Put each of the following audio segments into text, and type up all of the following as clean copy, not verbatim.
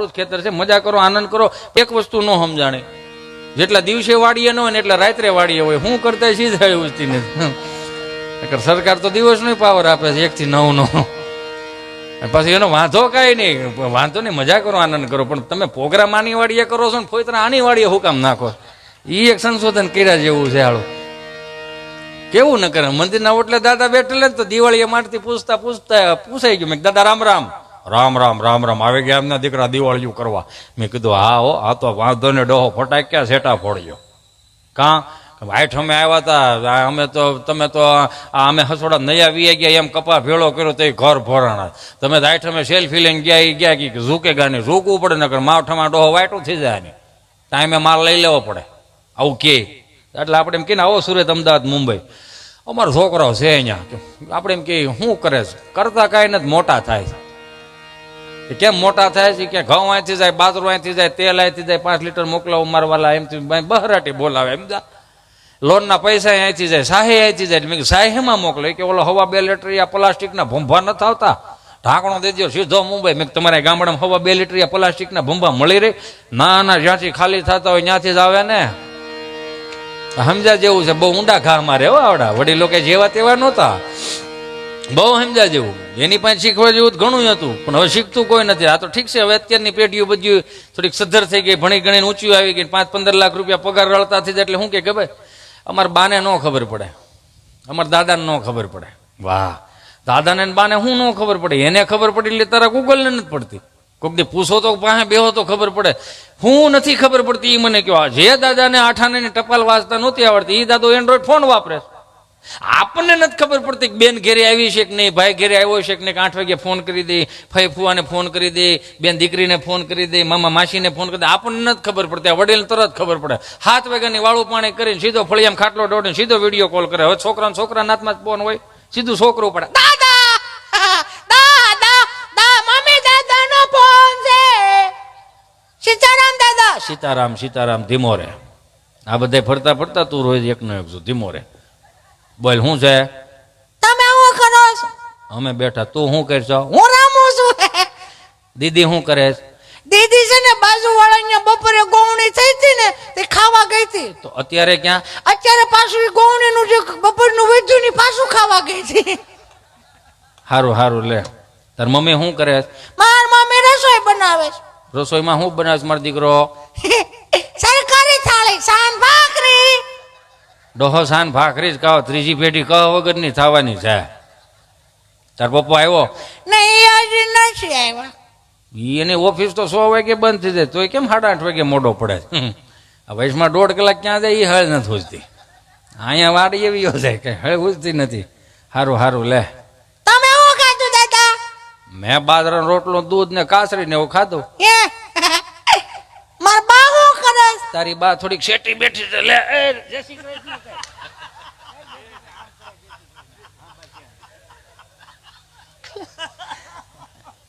આપણું જ ખેતર છે, મજા કરો, આનંદ કરો. એક વસ્તુ ન સમજાણી, જેટલા દિવસે વાડીએ ન હોય ને એટલા રાત્રે વાડીએ હોય. શું કરતા સીધા ઉચતી નથી. સરકાર તો દિવસનો પાવર આપે છે 1 થી 9 નો. પછી એનો વાંધો કાંઈ નહીં, વાંધો નહીં, મજા કરો, આનંદ કરો. પણ તમે પ્રોગ્રામ આની વાડીએ કરો છો ને ફોઈતરા આની વાડીએ હું કામ નાખો? એ એક સંશોધન કર્યા જેવું છે. હાલો કેવું ન કરે. મંદિરના ઓટલે દાદા બેઠેલા ને તો દિવાળીએ મારથી પૂછતા પૂછાઈ ગયું. મેં દાદા રામ રામ. રામ રામ રામ રામ. આવી ગયા એમના દીકરા દિવાળીયું કરવા. મેં કીધું હા હો, આ તો વાંધો ને ડોહો ફટાક્યા સેટા ફોડ્યો. કાં વાઈટ અમે આવ્યા હતા, અમે તો તમે તો અમે હસોડા નયા વી ગયા એમ કપા ભેળો કર્યો તો એ ઘર ભરાણા. તમે રાઈટ અમે સેલ્ફી લઈને ગયા એ ગયા કે ઝૂકે ગાને ઝૂકવું પડે, નકર માવઠામાં ડોહો વાઈટું થઈ જાય ને ટાઈમે માલ લઈ લેવો પડે. આવું કે એટલે આપણે એમ કે ને આવો સુરત, અમદાવાદ, મુંબઈ અમારો છોકરો છે અહીંયા. આપણે એમ કે શું કરે છે? કરતા કાંઈ નથી, મોટા થાય છે. કેમ મોટા થાય છે? કે ઘઉં અહીંથી જાય, બાજરો અહીંથી જાય, તેલ અહીંથી જાય, 5 લીટર મોકલાવો મારવાલા એમથી બહરાટી બોલાવે. એમ લોનના પૈસા અહીંથી જાય, સાહે અહીંથી જાય. મેં સાહેમાં મોકલે કે ઓલો 2.5 લીટર આ પ્લાસ્ટિકના ભંભા નથી આવતા, ઢાંકણો દઈ દો સીધો મુંબઈ. મેં તમારા ગામડામાં 2.5 લીટર આ પ્લાસ્ટિકના ભંભા મળી રહી? ના, જ્યાંથી ખાલી થતા હોય ત્યાંથી જ આવે ને. સમજા જેવું છે. બહુ ઊંડા ઘા મારે હો આવડા વડીલો કે જેવા તેવા નહોતા. બહુ સમજા જેવું. એની પાસે શીખવા જેવું ઘણું હતું, પણ હવે શીખતું કોઈ નથી. આ તો ઠીક છે, હવે અત્યારની પેઢીઓ બધી થોડીક સદ્ધર થઈ ગઈ, ભણી ગણીને ઊંચી આવી ગઈ. 5-15 લાખ રૂપિયા પગાર રળતા થઈ જાય. એટલે શું કે ખબર, અમારા બાને ન ખબર પડે, અમારા દાદાને ન ખબર પડે. વાહ, દાદાને બાને શું ન ખબર પડે? એને ખબર પડી એટલે તારા ગૂગલને નથી પડતી. કોઈક દી પૂછો તો પાસે બેહો તો ખબર પડે. હું નથી ખબર પડતી એ મને કહો. જે દાદાને 8 આને ટપાલ વાંચતા નહોતી આવડતી એ દાદો એન્ડ્રોઈડ ફોન વાપરે. આપણને નથી ખબર પડતી કે બેન ઘેરે આવી છે કે નહીં, ભાઈ ઘેરે આવ્યો છે કે નહીં. 8 વાગે ફોન કરી દે, ફઈ ફુવાને ફોન કરી દે, બેન દીકરીને ફોન કરી દે, મામા માસીને ફોન કરી દે. આપણને નથી ખબર પડતી. વડીલને તરત ખબર પડે. 7 વાગ્યાની વાળું પાણી કરીને સીધો ફળિયામ ખાટલો દોડીને સીધો વિડીયો કોલ કરે. હવે છોકરાના હાથમાં જ ફોન હોય, સીધું છોકરું પડે. સીતારામ સીતારામ. ધીમો રે. આ બધા ફરતા ફરતા તું રોજ એકનો એક છું. ધીમો રે. બોલ શું છે? તમે શું કરો છો? અમે બેઠા. તું શું કરશો? હું રામું છું. દીદી શું કરે? દીદી છે ને બાજુ વાળા બપોરે ગોવણી થઈ હતી ને તે ખાવા ગઈ હતી. તો અત્યારે ક્યાં? અત્યારે પાછું ગોવણી નું જે બપોરનું વધ્યું ને પાછું ખાવા ગઈ હતી. હારું હારું લે. તાર મમ્મી શું કરે? માર મમ્મી રસોઈ બનાવે છે. રસોઈમાં શું બનાવે મારો દીકરો? સરકારી થાળી, સાન ભાખરી. ડોહો સાન ભાખરી જ ખાવ, ત્રીજી પેઢી કહ વગર ની થવાની છે. તાર પપ્પા આવ્યો? નહીં, આજે નથી આવ્યા. એની ઓફિસ તો 100 વાગે બંધ થઈ જાય, તોય કેમ 8:30 વાગે મોડો પડે? વયસમાં 1.5 કલાક ક્યાં જાય એ હળ નથી ઉજતી. અહીંયા વાડી એવી જાય કે હળ ઉજતી નથી. હારું હારું લે. તમે શું ખાધું દાદા? મેં બાજરાનો રોટલો, દૂધ ને કાસરી ને એવું ખાધું. માર બા શું કરે? તારી બા થોડીક શેટી બેઠી છે. લે જય શ્રી કૃષ્ણ.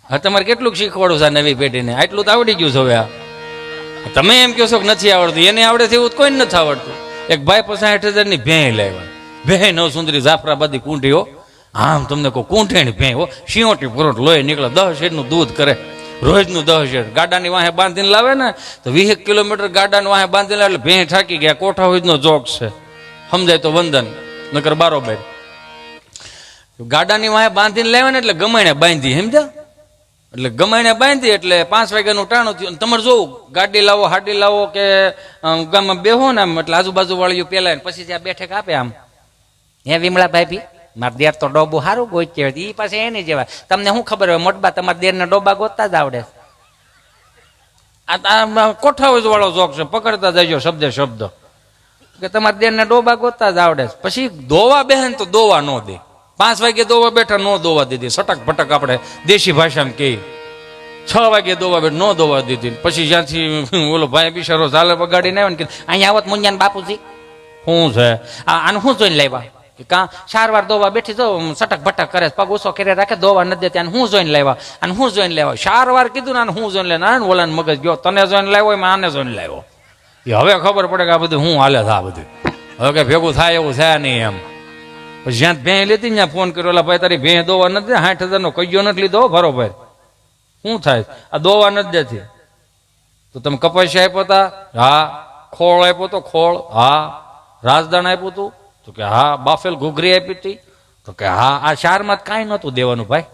હા, તમારે કેટલું શીખવાડું છે નવી પેઢીને? આટલું તો આવડી ગયું છે હવે. તમે એમ કહો છો કે નથી આવડતું, એને આવડે છે એવું કોઈ નથી આવડતું. એક ભાઈ 65,000 ની ભેં લાવ્યા. ભેં નવ સુંદરી જાફરાબાદી કુંઠી હો. આમ તમને કહું કુંઠેની ભેં હો. શિયોટી પુરોટ લોહી નીકળે. 10 શેરનું દૂધ કરે રોજનું. 10 શેર ગાડાની વાહે બાંધીને લાવે ને તો 20 કિલોમીટર ગાડાની વાહે બાંધીને લાવે. એટલે ભેં થાકી ગયા. કોઠા હોજનો જોક છે, સમજાય તો વંદન, નકર બારોબાર. ગાડાની વાહે બાંધીને લાવે ને એટલે ગમાઈને બાંધી. સમજ્યા? એટલે ગમાઈને બાંધી એટલે 5 વાગ્યાનું ટાણું થયું. તમારે જોવું, ગાડી લાવો, હાડી લાવો કે ગામમાં બેહો ને આમ એટલે આજુબાજુ વાળીઓ પેલા પછી ત્યાં બેઠક આપે. આમ હે વિમળા ભાઈ, મારા દેર તો ડોબું સારું ગોચે. એ પાસે એની જેવા. તમને શું ખબર હોય મોટબા, તમારા દેર ને ડોબા ગોતતા જ આવડે. આ કોઠાઓજ વાળો જોક છે, પકડતા જજો શબ્દે શબ્દ કે તમારા દેર ને ડોબા ગોતતા જ આવડે. પછી દોવા બેહન તો દોવા ન દે. 5 વાગે દોવા બેઠા, નો દોવા દીધી. સટક પટક આપણે દેશી ભાષામાં કહી. 6 વાગે દોવા બેઠ, નો દોવા દીધી. પછી જ્યાંથી ઓલો ભાઈ બિચારો ઝાલર વગાડીને આવ્યો ને અહીંયા આવત મુંજાન બાપુજી શું છે આનું શું જોઈને લાવ્યા? કાં 4 વાર દોવા બેઠી જો સટક ભટક કરે, પગ ઓછો કરે રાખે, દોવા નથી દેતી. આને હું જોઈને લાવ્યા? અને હું જોઈને લાવ્યા? 4 વાર કીધું ને આને હું જોઈને લાવ્યા. ઓલાને મગજ ગયો, તને જોઈને લાવ્યો એમાં આને જોઈને લાવ્યો. એ હવે ખબર પડે કે આ બધું શું હાલે છે. આ બધું હવે કે ભેગું થાય એવું છે નહીં એમ. પછી જ્યાં ભેં લેતી ત્યાં ફોન કર્યો, ભાઈ તારી ભેં દોવા નથી, 60,000 નો કઈયો નથી લીધો બરોબર. શું થાય? આ દોવા નથી દેતી. તો તમે કપાસિયા આપ્યા હતા? હા. ખોળ આપ્યો તો? ખોળ. હા. રાજદાણ આપ્યું હતું? તો કે હા. બાફેલ ઘૂઘરી આપી હતી? તો કે હા. આ ચારમાં કાંઈ નહોતું દેવાનું ભાઈ.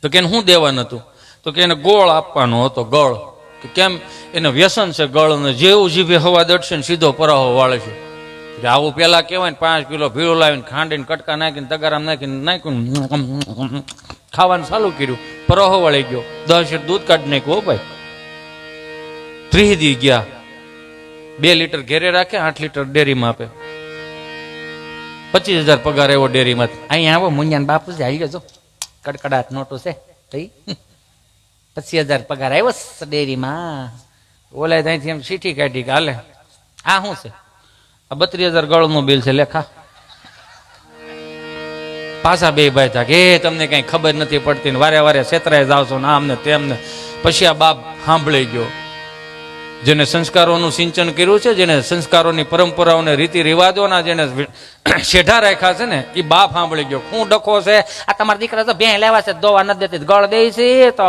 તો કે શું દેવાનું હતું? તો કે એને ગોળ આપવાનો હતો. ગળ. કે કેમ? એને વ્યસન છે ગળને, જેવું જીભે હવા દડશે ને સીધો પરાહો વાળે છે. કે આવું પેલા કહેવાય ને 5 કિલો ભીળું લાવીને ખાંડીને કટકા નાખીને તગારામ નાખીને ખાવાનું ચાલુ કર્યું. પરાહો વાળી ગયો. 10 લીટર દૂધ કાઢી નાખ્યું. હો ભાઈ. 30 દી ગયા. 2 લીટર ઘેરે રાખે, 8 લીટર ડેરીમાં આપે. 25,000 પગાર આવ્યો ડેરીમાં. અહીંયા આવો મુંજાન બાપુ છે, આવી ગયો. કડકડાટ નોટો છે. 25,000 પગાર આવ્યો ડેરીમાં. ઓલા ત્યાંથી એમ સીઠી કાઢી કે હાલે આ શું છે? આ 32,000 ગળનું બિલ છે, લેખા. પાછા બે ભાઈ થા કે તમને કઈ ખબર નથી પડતી ને વારે વારે છેતરાય જાવ છો ને આમને તેમને. પછી આ બાપ સાંભળી ગયો. જેને સંસ્કારોનું સિંચન કર્યું છે, જેને સંસ્કારોની પરંપરાઓને રીતિ રિવાજોના જેને શેઢા રાખ્યા છે ને, એ બાપ સાંભળી ગયો. શું ડખો છે આ તમારા દીકરા? તો ભેં લેવા છે, દોવા નથી દેતી, ગળ દે છે તો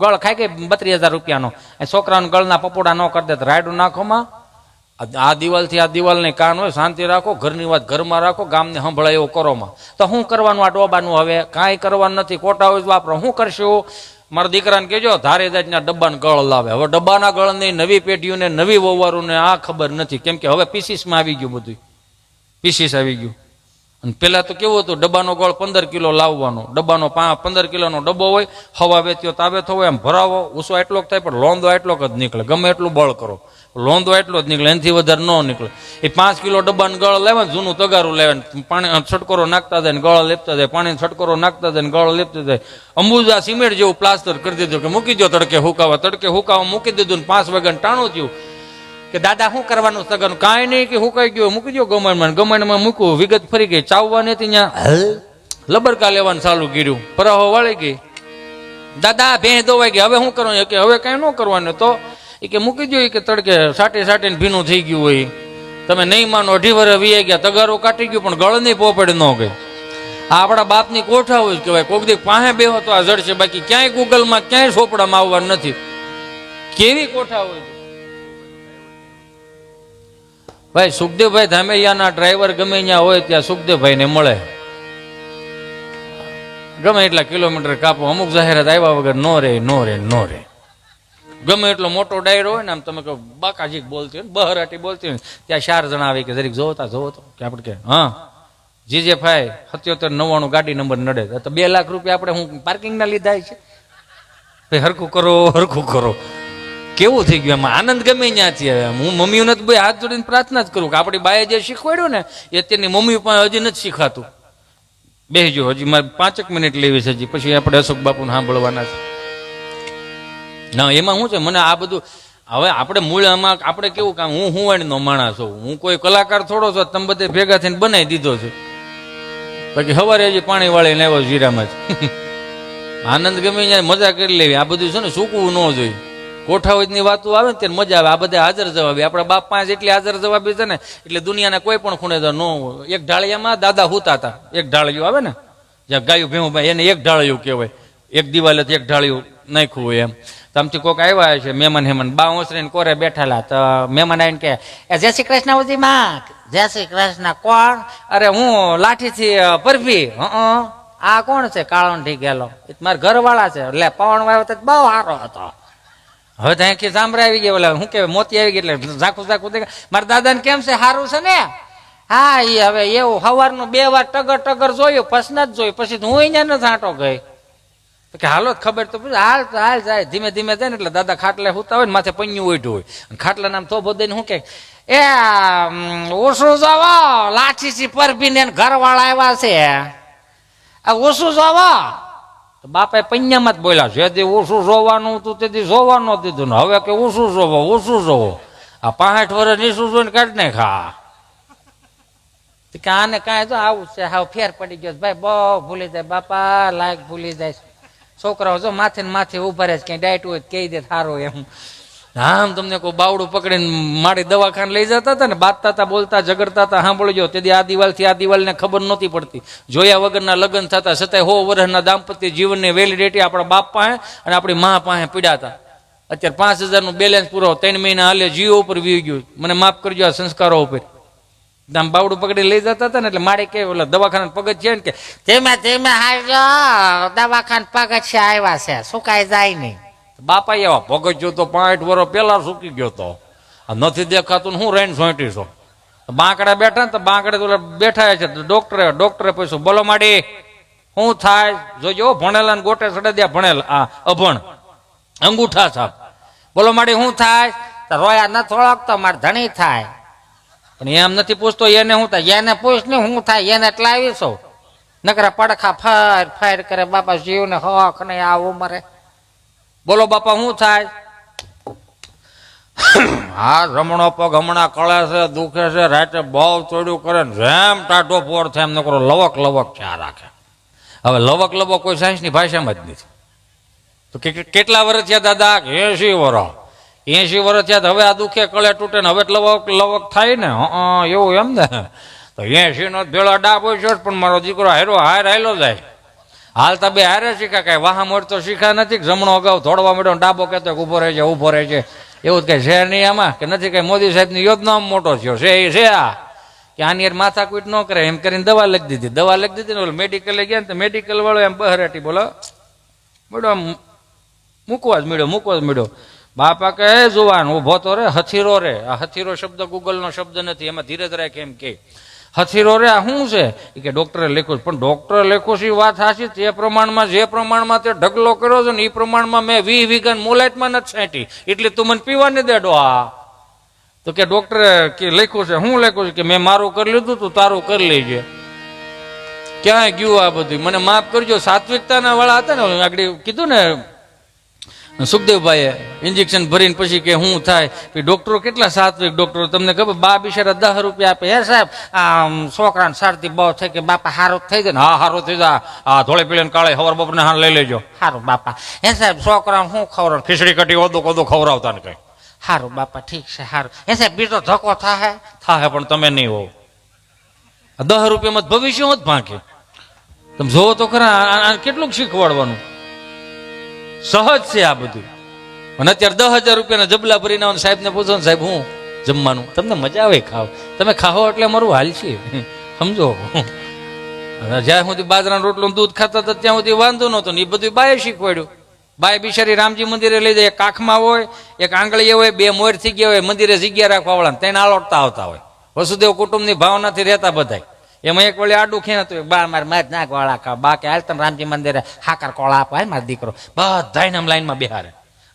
ગળ ખાઈ ગઈ 32,000 રૂપિયાનો. છોકરાઓને ગળના પપોડા ન કરી દે તો રાયડું નાખોમાં. આ દિવાલથી આ દિવાલ ને કાન હોય, શાંતિ રાખો, ઘરની વાત ઘરમાં રાખો, ગામને સંભળાય એવું કરોમાં. તો શું કરવાનું આ ડોબાનું? હવે કાંઈ કરવાનું નથી. કોટા હોય વાપરો. શું કરશું? મારા દીકરાને કહેજો ધારે જાતના ડબ્બાના ગળ લાવે. હવે ડબ્બાના ગળની નવી પેઢીઓને, નવી વહુવારોને આ ખબર નથી, કેમ કે હવે પીસીસમાં આવી ગયું બધું. પીસીસ આવી ગયું. અને પેલા તો કેવું હતું, ડબ્બાનો ગળ 15 કિલો લાવવાનો. ડબ્બાનો 15 કિલોનો ડબ્બો હોય, હવા વેચ્યો તાવે થવો, એમ ભરાવો. ઊંચો એટલો જ થાય, પણ લોંદો એટલો જ નીકળે. ગમે એટલું બળ કરો, લોંદો એટલો જ નીકળે, એનાથી વધારે ન નીકળે. એ 5 કિલો ડબ્બાનું ગળ લેવા, જૂનું તગારું લેવા, પાણી છટકોરો નાખતા જાય ને ગળ લેપતા જાય, પાણી છટકોરો નાખતા જાય ને ગળ લેપતા જાય. અંબુજા સિમેન્ટ જેવું પ્લાસ્ટર કરી દીધું કે મૂકી દો તડકે હુકાવા. તડકે હુકાવા મૂકી દીધું ને 5 વાગ્યા ટાણું થયું કે દાદા શું કરવાનું સગાનું? કાંઈ નહીં કે હુકાઈ ગયો, મૂકી દો ગમણમાં. ગમણમાં મૂકવું, વિગત ફરી ગઈ. ચાવવા નથી ત્યાં લબરકા લેવાનું ચાલુ કર્યું. પરાહો વાળી ગઈ. દાદા ભેં દોવાઈ ગઈ, હવે શું કરવાનું? કે હવે કઈ ન કરવાનું. તો એ કે મૂકી દો કે તડકે સાટીને ભીનું થઈ ગયું હોય. તમે નહીં માનો, 2.5 વર્ષ વી ગયા, તગારો કાટી ગયું, પણ ગળની પોપડ ન ગઈ. આ આપણા બાપની કોઠા હોય કહેવાય. કોક દી પાસે બેહો તો આ જડશે, બાકી ક્યાંય ગૂગલમાં ક્યાંય સોપડામાં આવવાનું નથી. કેવી કોઠા હોય ભાઈ. સુખદેવભાઈ ધામેલિયાના ડ્રાઈવર ગમે ત્યાં હોય ત્યાં સુખદેવભાઈ ને મળે. ગમે એટલા કિલોમીટર કાપો, અમુક જાહેરાત આવ્યા વગર નો રે. ગમે એટલો મોટો ડાયરો હોય ને, આમ તમે કહો બાકાજી બોલતી હોય, બહરાટી બોલતી હોય, ત્યાં 4 જણા આવી કે જરીક જોવો તો કે આપણે કે હા જીજે ભાઈ 7799 ગાડી નંબર નડે તો 2 લાખ રૂપિયા આપણે હું પાર્કિંગ ના લીધા છે. ભાઈ હરખું કરો. કેવું થઈ ગયું એમાં? આનંદ ગમે ત્યાંથી. હવે હું મમ્મીઓને તો ભાઈ હાથ જોડીને પ્રાર્થના જ કરું કે આપણી બાએ જે શીખવાડ્યું ને એ અત્યારની મમ્મી પણ હજી નથી શીખાતું. બેસજો, હજી મારે 5 મિનિટ લેવી છે હજી, પછી આપણે અશોક બાપુને સાંભળવાના છે. ના એમાં શું છે, મને આ બધું હવે આપણે મૂળમાં આપણે કેવું કામ, હું હુંવાણીનો માણસ છું, હું કોઈ કલાકાર થોડો છો. તમે બધે ભેગા થઈને બનાવી દીધો છે. બાકી સવારે હજી પાણી વાળીને આવ્યો જીરામાં જ. આનંદ ગમે ત્યાં મજા કરી લેવી. આ બધું છે ને સૂકવું ન જોઈએ. કોઠાઓની વાતો આવે ને ત્યારે મજા આવે. આ બધા હાજર જવાબી, આપણા બાપ પાસે એટલી હાજર જવાબી છે ને, એટલે દુનિયાના કોઈ પણ ખૂણે નો. એક ઢાળિયામાં દાદા હુતા હતા. એક ઢાળિયું આવે ને જ્યાં ગાયું ભેવું ભાઈ, એને એક ઢાળિયું કહેવાય. એક દિવાલે એક ઢાળિયું નાખ્યું હોય એમ. તમથી કોઈક આવ્યા છે મહેમાન બા ઓસરીને કોરે બેઠેલા, તો મહેમાન આવીને કે જય શ્રી કૃષ્ણ ઉજી માં. જય શ્રી કૃષ્ણ. કોણ? અરે હું લાઠીથી પરભી. આ કોણ છે? કાળોંઠી ગયેલો. મારા ઘરવાળા છે. એટલે પવન વાયો તો બહુ સારો હતો. હવે તો અહીંથી સાંભળે આવી ગયા, ઓલા શું કહેવાય મોતી આવી ગઈ, એટલે ઝાખું દેખાય. મારા દાદાને કેમ છે? સારું છે ને? હા એ હવે એવું સવારનું 2 વાર ટગર જોયું, પછી નથી જોયું. પછી હું અહીંયા નથી આંટો ગઈ કે હાલો ખબર તો હાલ જાય. ધીમે જાય ને એટલે દાદા ખાટલે સુતા હોય ને, માથે પન્યું ઓઢ્યું હોય, ખાટલા નામ થોભો દઈને શું કે એ ઓછું જોવો, લાઠીથી પરભીને ઘરવાળા આવ્યા છે, આ ઓછું જોવો. બાપા પૈયામાં જ બોલ્યા, જેથી ઓછું જોવાનું હતું તેથી જોવા ન દીધું ને હવે કે ઓછું જોવો. આ 65 વર્ષ નીસું જોઈને કાઢ ને ખા કે આને કાંઈ તો આવું છે. હાવ ફેર પડી ગયો ભાઈ, બહુ ભૂલી જાય બાપા, લાયક ભૂલી જાય. છોકરાઓ જો માથે ને માથે ઉભા રહે, ક્યાંય ડાયટ હોય કહી દે સારું એમ. આમ તમને કોઈ બાવડું પકડીને મારી દવાખાને લઈ જતા હતા ને, બાંધતા હતા, બોલતા ઝઘડતા હતા, સાંભળજો. તેથી આ દિવાલથી આ દિવાલને ખબર નહોતી પડતી. જોયા વગરના લગ્ન થતા છતાંય 100 વર્ષના દાંપત્ય જીવનની વેલિડિટી આપણા બાપ પાસે અને આપણી મા પાસે પીડાતા. અત્યારે 5,000 નું બેલેન્સ પૂરો 3 મહિના હાલે જીઓ ઉપર વી ગયું. મને માફ કરજો આ સંસ્કારો ઉપર. આમ બાવડું પકડી લઈ જતા હતા ને એટલે મારે કે ઓલા દવાખાના પગથ છે ને કે ધીમે ધીમે હાલજો, દવાખાન પગથિયા આવ્યા છે, સુકાઈ જાય નહીં. બાપા એવા પગથિયો તો 65 વર્ષ પેલા સૂકી ગયો તો. આ નથી દેખાતું હું રહીને સોંટીશો. બાંકડા બેઠા ને તો બાંકડે તો બેઠા છે ડોક્ટરે પૂછ્યું બોલો માડી શું થાય જોજો ભણેલા ને ગોટે સડે દે ભણેલા આ અભણ અંગૂઠા સાહેબ બોલો માડી શું થાય? તો રોયા નથી ઓળખતો, મારે ધણી થાય. પણ એમ નથી પૂછતો એને શું થાય? એને પૂછ ને શું થાય, એને એટલે આવીશો. નકરા પડખા ફાર ફાર કરે બાપા, જીવને હક નહીં આ ઉંમરે. બોલો બાપા શું થાય? હા રમણો પગ હમણાં કળે છે, દુખે છે, રાતે બહુ ચોડ્યું કરે ને જેમ ટાઢો પોર થાય એમ નકરો લવક લવક ચા રાખે. હવે લવક લવક કોઈ સાયન્સની ભાષામાં જ નથી. તો કેટલા વર્ષ થયા દાદા? 80 વર્ષ. 80 વર્ષ થયા હવે આ દુખે કળે તૂટે ને હવે લવક લવક થાય ને? એવું એમ ને? તો 80 નો ભેળા ડાબ હોય છે પણ મારો દીકરો હારો હાર હાયલો જાય. હાલતા બે હારે શીખા, કઈ વાહ મોડ તો શીખા નથી. જમણો અગાઉ દોડવા માંડ્યો ડાબો કહેતો ઉભો રહે છે ઉભો રહે છે. એવું જ કઈ છે નહીં આમાં કે નથી કઈ મોદી સાહેબની યોજના મોટો થયો છે એ છે આ કે આની યાર માથાકૂટ ન કરે એમ કરીને દવા લખી દીધી ને મેડિકલે ગયા ને તો મેડિકલ વાળો એમ બહરાટી બોલો મળ્યો આમ મૂકવા જ મળ્યો. બાપા કહે જુવાન ઉભો તો રે, હથીરો રે. આ હથીરો શબ્દ ગૂગલનો શબ્દ નથી, એમાં ધીરજ રાખે એમ કે હથીરો રે આ શું છે? કે ડોક્ટરે લખ્યું છે. પણ ડોક્ટરે લખ્યું છે વાત સાચી, તે પ્રમાણમાં જે પ્રમાણમાં તે ઢગલો કર્યો છે ને એ પ્રમાણમાં મેં 20 વીઘા મોલાઈટમાં નથી છાંટી, એટલે તું મને પીવા નહીં દેડો. આ તો કે ડોક્ટરે કે લખ્યું છે. શું લખ્યું છે? કે મેં મારું કરી લીધું તું તારું કરી લેજે. ક્યાં ગયું આ બધું? મને માફ કરજો. સાત્વિકતાના વાળા હતા ને આગળ કીધું ને સુખદેવભાઈએ ઇન્જેક્શન ભરીને પછી કે શું થાય? ડોક્ટરો કેટલા સાત્વિક ડોક્ટરો, તમને ખબર? બા બિચારા 10 રૂપિયા આપે. હે સાહેબ આ છોકરાને શરદી બહુ થઈ કે બાપા હારું થઈ જાય ને? હા હારું થઈ જાય. આ ધોળે પીળે કાળે હવાર બપોરને હાલ લઈ લેજો. હારું બાપા. હે સાહેબ છોકરાને શું ખવડાવ? ખીચડી કટી ઓદો કોદો ખવડાવતા ને કઈ. હારું બાપા ઠીક છે હારું. હે સાહેબ બીજો ધક્કો થાય પણ તમે નહીં હોવ. 10 રૂપિયામાં ભવિષ્ય જ ભાંકે. તમે જોવો તો ખરા કેટલું શીખવાડવાનું સહજ છે આ બધું. અને અત્યારે 10,000 રૂપિયાના જબલા ભરીને આવો સાહેબ ને પૂછો ને સાહેબ હું જમવાનું તમને મજા આવે ખાવ, તમે ખાઓ એટલે મારું હાલ છે સમજો. જ્યાં સુધી બાજરાનો રોટલો દૂધ ખાતા હતા ત્યાં સુધી વાંધો નહોતો ને એ બધું બાએ શીખવાડ્યું. બાય બિચારી રામજી મંદિરે લઈ જાય, એક કાખમાં હોય એક આંગળીએ હોય, 2 મોર થઈ ગયા હોય, મંદિરે જગ્યા રાખવા વાળા તેને આલોટતા આવતા હોય. વસુદેવ કુટુંબની ભાવનાથી રહેતા બધા. એમાં એક વળી આડું ખેંચતું બા મારે માર નાક વાળા ખા બા કે હાલ તમે રામજી મંદિરે હાકર કોળા આપવા મારો દીકરો બધા આમ લાઈનમાં બેહારે.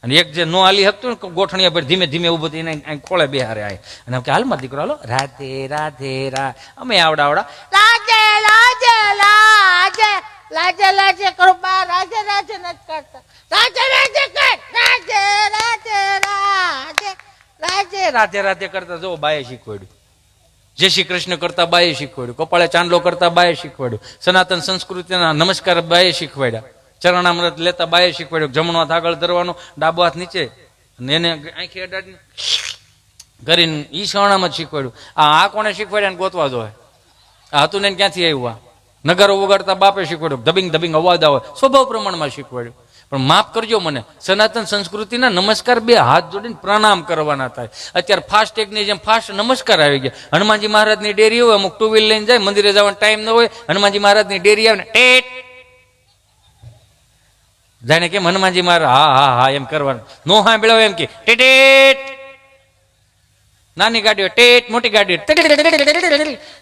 અને એક જે નો હાલી શકતું ને ગોઠણીયા પર ધીમે ધીમે ઉભું થઈને ખોળે બેહારે આય અને એમ કે હાલ મારો દીકરો હાલો રાધે રાધે રા. અમે આવડા લાજે લાજે લાજે લાજે લાજે કરો બા, રાજે રાજે નથી કરતા. રાજે રાજે કર, રાજે રાજે રાજે રાજે રાધે રાધે કરતા જો બાએ શીખવાડ્યું. જય શ્રી કૃષ્ણ કરતા બાએ શીખવાડ્યું. કપાળે ચાંદલો કરતા બાએ શીખવાડ્યું. સનાતન સંસ્કૃતિના નમસ્કાર બાએ શીખવાડ્યા. ચરણામૃત લેતા બાએ શીખવાડ્યું. જમણો હાથ આગળ ધરવાનો, ડાબો હાથ નીચે અને એને આંખી અડાડીને કરીને ઈ શરણામાં જ શીખવાડ્યું. આ કોને શીખવાડ્યા ને ગોતવા જોઈએ. આ હતું ને ક્યાંથી આવ્યું? આ નગારો વગાડતા બાપે શીખવાડ્યું. ધબિંગ ધબિંગ અવાજ આવે સ્વભાવ પ્રમાણમાં શીખવાડ્યું. પણ માફ કરજો મને, સનાતન સંસ્કૃતિના નમસ્કાર 2 હાથ જોડીને પ્રણામ કરવાના થાય. અત્યારે ફાસ્ટેગની જેમ ફાસ્ટ નમસ્કાર આવી ગયા. હનુમાનજી મહારાજની ડેરી હોય, અમુક 2 વ્હીલ લઈને જાય, મંદિરે જવાનો ટાઈમ ન હોય, હનુમાનજી મહારાજની ડેરી આવે ને ટેટ જાણે કેમ હનુમાનજી મહારાજ હા હા હા એમ કરવાનું. નો સાંભળ્યો એમ કે ટેટેટ. નાની ગાડીઓ ટેટ, મોટી ગાડીઓ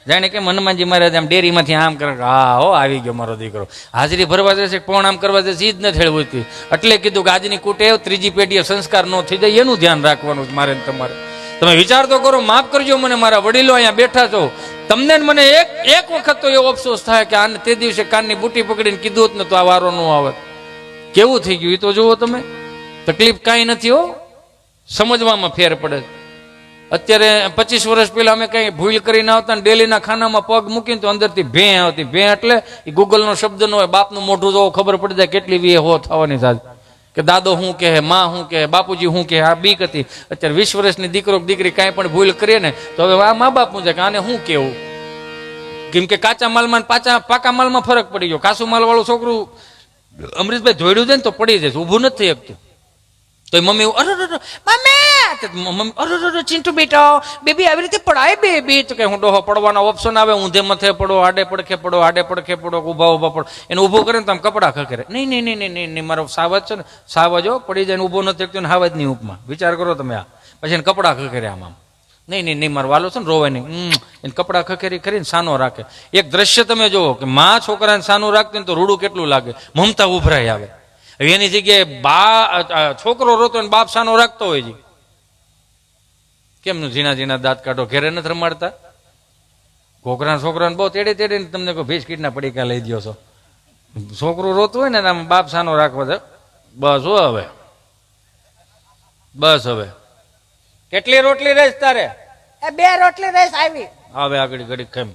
જાણે કેમ હનુમાનજી મહારાજ આમ ડેરીમાંથી આમ કરે હા હો આવી ગયો મારો દીકરો. હાજરી ભરવા જશે પ્રણામ કરવા જશે ઈ જ નથી હેળવતી. એટલે કીધું કે આજની કુટેવ 3જી પેઢીએ સંસ્કાર ન થઈ જાય એનું ધ્યાન રાખવાનું મારે તમારે. તમે વિચાર તો કરો. માફ કરજો મને, મારા વડીલો અહીંયા બેઠા છો. તમને મને એક વખત તો એવો અફસોસ થાય કે આને તે દિવસે કાનની બુટી પકડીને કીધું જ નતું આ વારો ન આવે. કેવું થઈ ગયું એ તો જુઓ તમે. તકલીફ કાંઈ નથી હો, સમજવામાં ફેર પડે. અત્યારે 25 વર્ષ પહેલા અમે કઈ ભૂલ કરીને આવતા ને ડેલીના ખાનામાં પગ મૂકીને તો અંદરથી ભે આવતી. ભે એટલે એ ગૂગલનો શબ્દ ન હોય, બાપનું મોઢું જોવો ખબર પડી જાય કેટલી વી હો થવાની સાથે. કે દાદો શું કહે, માં શું કહે, બાપુજી શું કહે. આ બીક હતી. અત્યારે 20 વર્ષની દીકરો દીકરી કાંઈ પણ ભૂલ કરીએ ને તો હવે આ મા બાપનું છે કે આને શું કેવું. કેમ કે કાચા માલમાં પાકા માલમાં ફરક પડી ગયો. કાચું માલ વાળું છોકરું અમરીશભાઈ ધોડ્યું જાય ને તો પડી જાય, ઊભું નથી થઈ શકતું. તો મમ્મી અરે મમ્મી અરે ચિંટુ બેટા બેબી આવી રીતે પડાય બેબી તો કે હું ડોહો પડવાનો ઓપ્શન આવે, ઊંધે મથે પડો, આડે પડખે પડો, આડે પડખે પડો, ઊભા પડો. એને ઊભો કરે ને તમે કપડા ખખેરે. નહીં મારો સાવજ છે ને, સાવજ પડી જાય ને ઊભો નથી શકતો ને હાવજ ની ઉપમાં વિચાર કરો તમે. આ પછી એને કપડા ખખેરે આમ નહીં મારો વાલો છે ને રોવાય નહીં, એને કપડા ખખેરી કરીને સાનો રાખે. એક દ્રશ્ય તમે જુઓ કે માં છોકરાને સાનું રાખતી ને તો રૂડું કેટલું લાગે, મમતા ઉભરાઈ આવે. એની જગ્યાએ છોકરો રોતો ને બાપ સાનો રાખતો હોય છે. કેમનું ઝીણા દાંત કાઢો, ઘેરે નથી રમાડતા? છોકરાને બહુ તેડે તમને કોઈ બિસ્કીટના પડીકા લઈ દો છો. છોકરું રોતું હોય ને આમ બાપ સાનો રાખવા દે. બસ હવે કેટલી રોટલી રહીશ તારે? 2 રોટલી રહીશ આવી. હવે આગળ ઘડી કેમ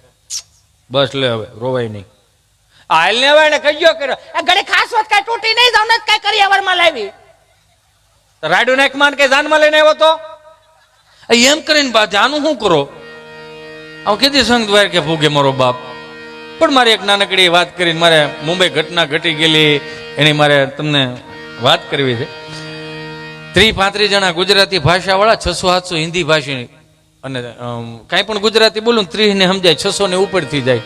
બસ લે, હવે રોવાય નહીં. હાલ ને હવે કહીયો કર્યો ઘડી ખાસ વાત કઈ તૂટી નહીં જાવ ને કઈ કરી આવરમાં લાવી. રાડુ નાક માન કે જાનમાં લઈને આવ્યો તો એમ કરીને બા જાનું શું કરો? આવું કીધી સંઘ દ્વાર કે ભૂગે મારો બાપ. પણ મારે એક નાનકડી વાત કરીને મારે મુંબઈ ઘટના ઘટી ગયેલી એની મારે તમને વાત કરવી છે. 30-35 જણા ગુજરાતી ભાષા વાળા, 600-700 હિન્દી ભાષી, અને કાંઈ પણ ગુજરાતી બોલું 30 ને સમજાય, 600 ને ઉપર થઈ જાય.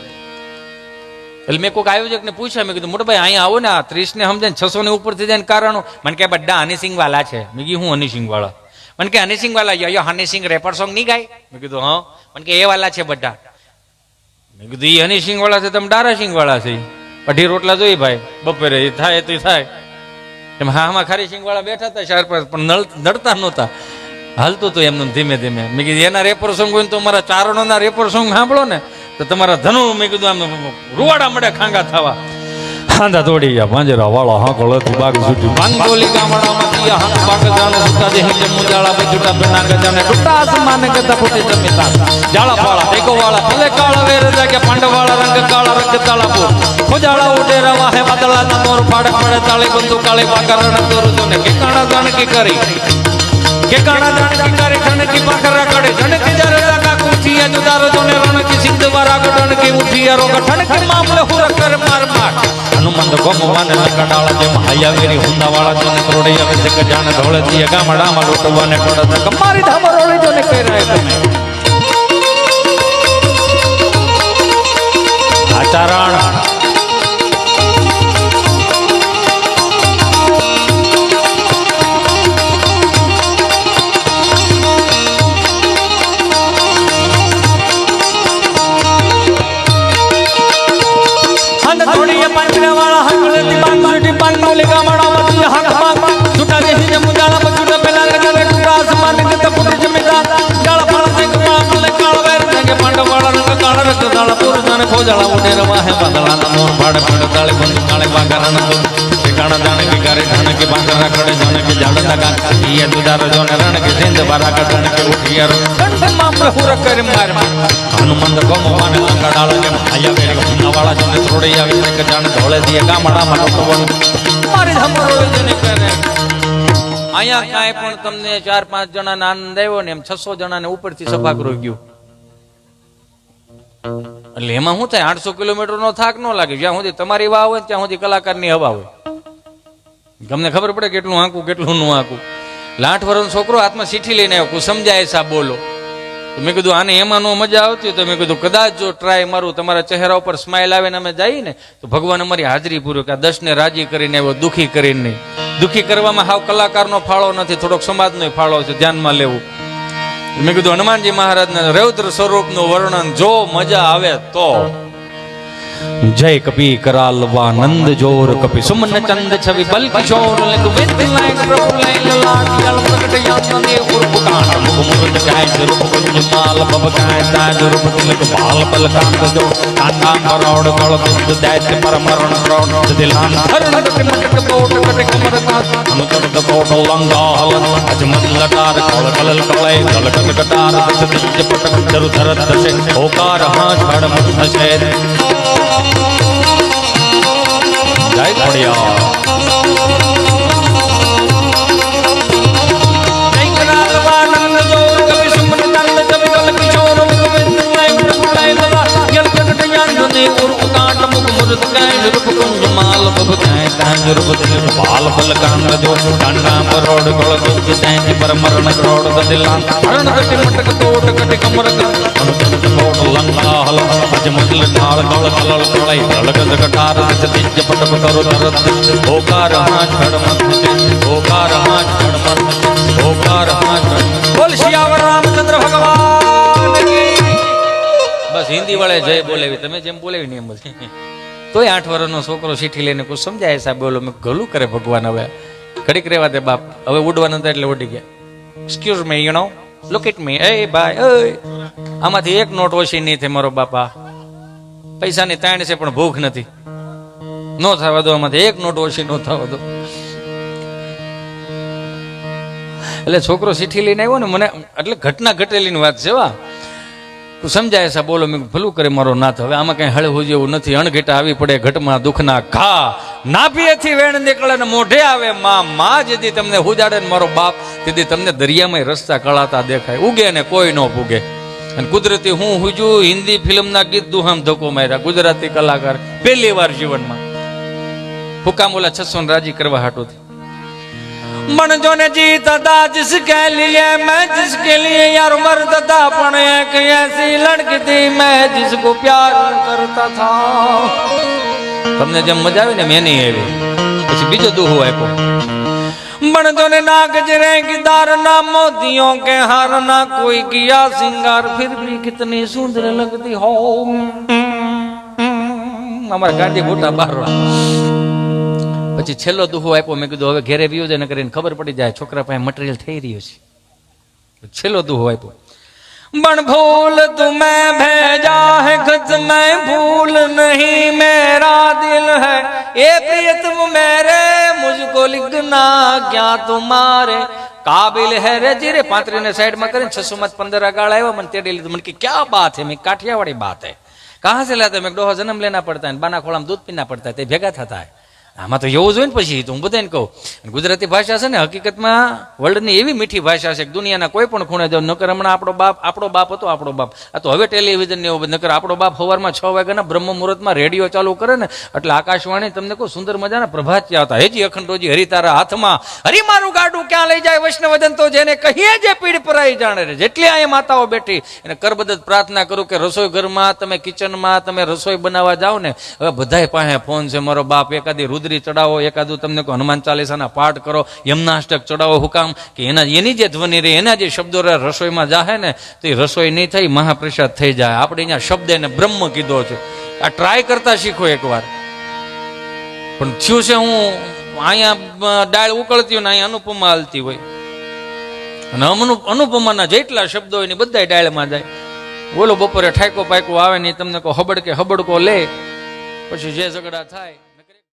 એટલે મેં કોઈક આયોજકને પૂછ્યા, મેં કીધું મોટાભાઈ અહીંયા આવો ને, આ 30 ને સમજાય 600 ને ઉપર થઈ જાય ને કારણો? મને કે બધા હનીસિંગ વાલા છે. મેં કીધું હું હનીસિંગ વાળા? મને કે હનીસિંગ વાલા યો હનીસિંગ રેપર સોંગ નહીં ગાય? મેં કીધું હા. મને કે એ વાલા છે બધા. મેં કીધું એ હનીસિંગ વાળા છે, તમે દારાસિંગ વાળા છે. 2.5 રોટલા જોઈ ભાઈ બપોરે, એ થાય તો થાય. એમ હામાં ખારી સિંગ વાળા બેઠા હતા 4-5, પણ નડતા નહોતા, હાલતું હતું એમનું ધીમે ધીમે. મેં કીધું એના રેપર સોંગ હોય તો મારા ચારણોના રેપર સોંગ સાંભળો ને તો તમારા ધનુ, મેં કીધું આમ રૂવાડા મળે ખાંગા થવા. હાંધા તોડી ગયા પાંજરા વાળા હાંકળથી બાગ છૂટી ભાંગોલી ગામડામાંથી હાંક બાગ જાણો સુતા દે હિંજે મુજાળા બેજુટા બેના ગજાને ટુટા આસમાન ગતા ફૂટી જમીતા જાળા પાળા દેગો વાળા ભલે કાળ વેર જાગે પાંડવાળા રંગ કાળા રંગ તાળા પો ખોજાળા ઉડે રવા હે વાદળા ના મોર ફાડે ફાડે તાળી બંદુ કાળી વાકરણ દોર જોને કે કાણા જાણકી કરી કે કાણા જાણકી કરી ઠણકી પાખરા કડે ઠણકી જરે લાગા કુઠિયા જુદારો જોને રણકી સિંધ વારા ગડણકી ઉઠિયા રોગ ઠણકી મામલે હુર કર માર માર હનુમંત ગોમવાને લંગડાળા જેમ હાયાવેરી હુંદાવાળા જોને ત્રોડે આવે છે કે જાણે ધોળે દિયા ગામડામાં લૂંટવાને પડે છે મારી ધામરોળી જોને કહી રહ્યા તમે આચરણ ખોજાળા ઉડે રવા હે વાદળા ના મોર ભાડે ભાડે તાળે બંધ કાળે વાગરણ દો ઠેકાણા જાણે કે ગારે ઠાણે કે બાંગરા કડે જાણે કે જાડતા કા ઈ દુદારો જોને રણ કે સિંધ બારા કડણ કે ઉઠિયારો કંઠમાં પ્રહુર કરે માર હનુમંત ગોમવાને લંગડાળા કે આયા વેરી હુંવાળા જોને ત્રોડે આવી કે જાણે ધોળે દિયા ગામડામાં ટોટવણ મારી ધમરોળે જોને કરે. અહીંયા કાંઈ પણ તમને 4-5 જણાને આનંદ આવ્યો ને એમ 600 જણાને ઉપરથી સભાગૃહ ગયું. એટલે એમાં શું થાય, 800 કિલોમીટર નો થાક ન લાગે. જ્યાં સુધી તમારી વાહ હોય ત્યાં સુધી કલાકારની હવા હોય. તમને ખબર પડે કેટલું આંકું કેટલું નું આંકું. 8 વર્ષનો છોકરો હાથમાં ચીઠી લઈને આવ્યો, સમજાય સાહેબ બોલો. તો મેં કીધું આને એમાં નો મજા આવતી તો મેં કીધું કદાચ જો ટ્રાય મારું, તમારા ચહેરા ઉપર સ્માઇલ આવે ને અમે જઈએ ને તો ભગવાન અમારી હાજરી પૂરો કે આ 10 ને રાજી કરીને આવ્યો, દુઃખી કરીને નહીં. દુઃખી કરવામાં હાવ કલાકારનો ફાળો નથી, થોડોક સમાજનો ફાળો છે, ધ્યાનમાં લેવું. મેં કીધું હનુમાનજી મહારાજના રૌદ્ર સ્વરૂપનું વર્ણન જો મજા આવે તો જય કપી કરાલવા નંદ જોર કપી સુમન ચંદ છવિ બલ કિશોર લગ વિદ લાઈન પ્રભુ લાઈન લાટ જલ પ્રગટ યાતને ઉર્પ કાંડ મુખ મુરત ગાય રૂપ ગુંજ માલ બબ ગાય તાજ રૂપ તિલક બાલ બલ કાંડ જો કાંડા મરોડ કળ બુદ્ધ દૈત્ય પર મરણ ક્રોડ દિલાન ધરણ કટ મટક બોટ કટ કમર કાત અનુચરત બોટ લંગા હલ અજમત લટાર કળ કલલ કળય કલ કલ કટાર દસ દિજ પટક ધરુ ધરત દશે ઓકાર હાથ ભડ મુખ થશે જય ખોડિયા. જય કરાલવા નંદ જોર કવિ સુમન નંદ કવિ કલ કિશોર મુખ વિંદ લાઈ લાઈ લલા ગલ જગટ યાન ને ઉર કાટ મુખ મુરત ગાય નિરૂપ કુંજ માલ બબ થાય તાંજ રૂપ દિલ બાલ બલ કાંગ જો કાંડા મરોડ ગોળ ગુંજ તાંજ પર મરણ કરોડ ગદિલા હરણ કટી મટક તોટ કટી કમર અનુકંત મોટ લંગા હલ અજ મગલ ઢાળ ગોળ કલળ કળાઈ તળગદ કટાર સતિજ પટક કરો તરત ઓકાર હાથ ખડમત ઓકાર હાથ ખડમત ઓકાર હાથ બોલ શિયાવર રામચંદ્ર ભગવાન કી બસ હિન્દી વાળે જય બોલેવી તમે જેમ બોલેવી ને એમ બોલ તોય 8 વર્ષનો છોકરો ચીઠી લઈને કોઈ સમજાય સાહેબ બોલો મેં ગલું કરે ભગવાન હવે ઘડીક રહેવા દે બાપ હવે ઉડવાના હતા એટલે ઉડી ગયા excuse me you know look at me એ ભાઈ આમાંથી એક નોટ ઓછી નહીં થાય મારો બાપા પૈસાની તાણ છે પણ ભૂખ નથી નો થવા દો આમાંથી એક નોટ ઓછી નો થવા દો એટલે છોકરો ચીઠી લઈને આવ્યો ને મને એટલે ઘટના ઘટેલીની વાત છે વા તું સમજાય સા બોલો મેં ભલું કરે મારો નાથ હવે આમાં કઈ હળવું જેવું નથી અણઘેટા આવી પડે ઘટમાં દુઃખના ઘા નાભીએથી વેણ નીકળે ને મોઢે આવે માં જેથી તમને હુજાડે ને મારો બાપ તેથી તમને દરિયામાં રસ્તા કળાતા દેખાય ઉગે ને કોઈ ન પૂગે અને કુદરતી હું હુજુ હિન્દી ફિલ્મના ગીત દુહામ ધક્કો માર્યા ગુજરાતી કલાકાર પહેલી વાર જીવનમાં હુકામ ઓલા 600 રાજી કરવા હાટુથી मन जो ने जीता था जिसके लिए मैं जिसके लिए यार मरता था पण एक ऐसी लड़की थी मैं जिसको प्यार करता था તમને જેમ મજા આવી ને મેં નહીં આવી પછી બીજો દુહો આપ્યો बन जो ने ना गजरे की दार ना मोतियों के हार ना कोई किया सिंगार फिर भी कितनी सुंदर लगती हो हमारा गांधी बूटा बारवा પછી છેલ્લો દુહો આપ્યો મેં કીધું હવે ઘેરે વ્યો છે ને કરીને ખબર પડી જાય છોકરા પાસે મટીરિયલ થઈ રહ્યો છે છેલ્લો દુહો આપ્યો બણ ભૂલ તુમે ભેજા હે ખત મેં ભૂલ નહીં મેરા દિલ હૈ એ પ્રિયતમ મેરે મુझको लिखना क्या तुम्हारे काबिल है रे जी रे 35 ને સાઈડમાં કરીને 600 માં 15 ગાળ આવ્યો મને તેડી લીધું મને કે क्या बात है मैं काठियावाड़ी बात है कहां से लाते मैं डोहा जन्म लेना पड़ता है बाना खोलाમાં दूध पीना पड़ता है તે ભેગા થતા है આમાં તો એવું જ હોય ને પછી તો હું બધાને કહું ગુજરાતી ભાષા છે ને હકીકતમાં વર્લ્ડની એવી મીઠી ભાષા છે કે દુનિયાના કોઈ પણ ખૂણે જાવ નકર હમણાં આપણો બાપ હતો આપણો બાપ આ તો હવે ટેલિવિઝન ને એવું નકર આપણો બાપ સવારમાં 6 વાગ્યાના બ્રહ્મ મુહૂર્તમાં રેડિયો ચાલુ કરે ને એટલે આકાશવાણી તમને કહું સુંદર મજાના પ્રભાત આવતા હેજી અખંડોજી હરિતારા હાથમાં હરી મારું ગાડું ક્યાં લઈ જાય વૈષ્ણવજન તો જેને કહીએ જે પીડ પરાઈ જાણે રે જેટલી અહીંયા માતાઓ બેઠી એને કરબદ્ધ પ્રાર્થના કરું કે રસોઈ ઘરમાં તમે કિચનમાં તમે રસોઈ બનાવવા જાઓ ને હવે બધાય પાસે ફોન છે મારો બાપ એકાદી રુદ્રી ચડાવો એકાદું તમને હનુમાન ચાલીસાના પાઠ કરો યમનાષ્ટક ચડાવો હુકામ કે એની જે ધ્વનિ રહે એના જે શબ્દો રહે રસોઈમાં જાહે ને તો એ રસોઈ નહીં થઈ મહાપ્રસાદ થઈ જાય આપણે અહીંયા શબ્દ એને બ્રહ્મ કીધો છે આ ટ્રાય કરતા શીખો એકવાર પણ થયું છે હું અહીંયા દાળ ઉકળતી હોય ને અહીંયા અનુપમા હાલતી હોય અને અનુપમાના જેટલા શબ્દો હોય ને બધા ડાળમાં જાય બોલો બપોરે ઠાકો પાકો આવે ને તમને કહો હબડકો લે પછી જે ઝઘડા થાય